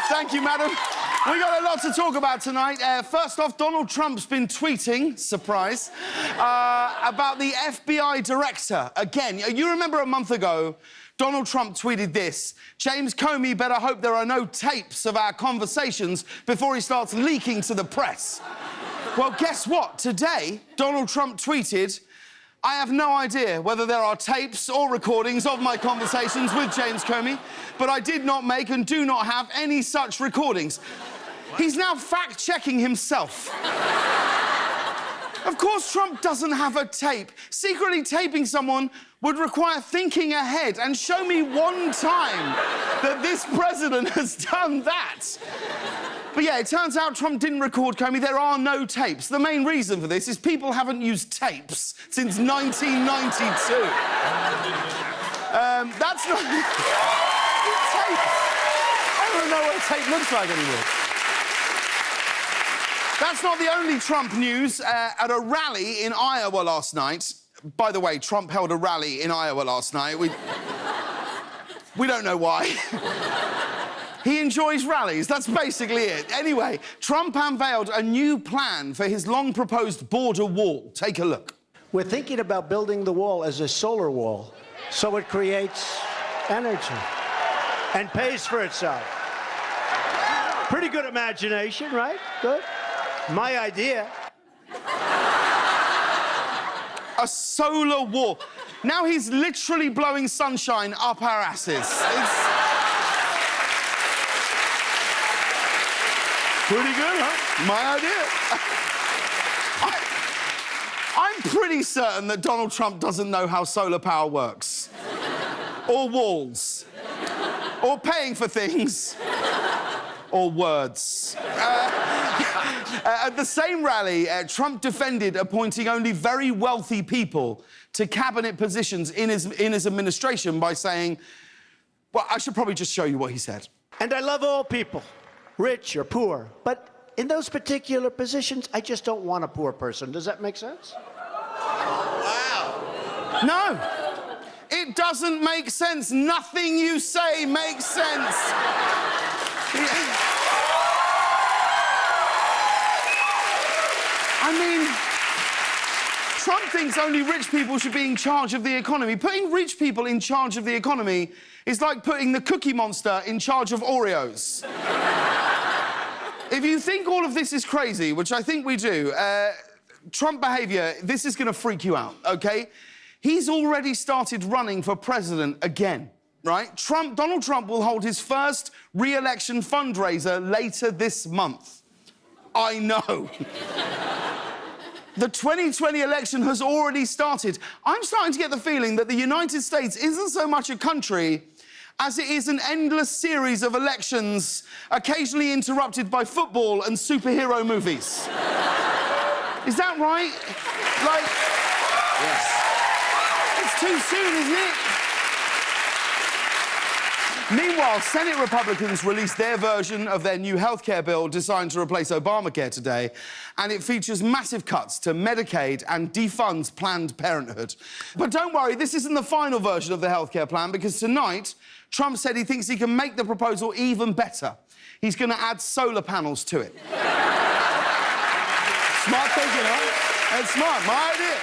Thank you, madam. We got a lot to talk about tonight. First off, Donald Trump's been tweeting, surprise, about the FBI Director. Again, you remember a month ago, Donald Trump tweeted this: James Comey better hope there are no tapes of our conversations before he starts leaking to the press. Well, guess what? Today, Donald Trump tweeted, I have no idea whether there are tapes or recordings of my conversations with James Comey, but I did not make and do not have any such recordings. He's now fact-checking himself. Of course, Trump doesn't have a tape. Secretly taping someone would require thinking ahead, and show me one time that this president has done that. But yeah, it turns out Trump didn't record Comey. There are no tapes. The main reason for this is people haven't used tapes since 1992. That's not... Tapes. I don't know what a tape looks like anymore. That's not the only Trump news. At a rally in Iowa last night... By the way, Trump held a rally in Iowa last night. We don't know why. He enjoys rallies, that's basically it. Anyway, Trump unveiled a new plan for his long-proposed border wall. Take a look. We're thinking about building the wall as a solar wall, so it creates energy and pays for itself. Pretty good imagination, right? Good. My idea. A solar wall. Now he's literally blowing sunshine up our asses. It's... pretty good, huh? My idea. I'm pretty certain that Donald Trump doesn't know how solar power works. Or walls. Or paying for things. Or words. At the same rally, Trump defended appointing only very wealthy people to cabinet positions in his administration by saying... Well, I should probably just show you what he said. And I love all people, rich or poor, but in those particular positions, I just don't want a poor person. Does that make sense? Wow. No. It doesn't make sense. Nothing you say makes sense. I mean, Trump thinks only rich people should be in charge of the economy. Putting rich people in charge of the economy is like putting the Cookie Monster in charge of Oreos. If you think all of this is crazy, which I think we do, Trump behaviour, this is going to freak you out, OK? He's already started running for president again, right? Donald Trump will hold his first re-election fundraiser later this month. I know. The 2020 election has already started. I'm starting to get the feeling that the United States isn't so much a country as it is an endless series of elections, occasionally interrupted by football and superhero movies. Is that right? Like... Yes. It's too soon, isn't it? Meanwhile, Senate Republicans released their version of their new healthcare bill designed to replace Obamacare today, and it features massive cuts to Medicaid and defunds Planned Parenthood. But don't worry, this isn't the final version of the healthcare plan, because tonight, Trump said he thinks he can make the proposal even better. He's going to add solar panels to it. Smart thinking, huh? That's smart. My idea.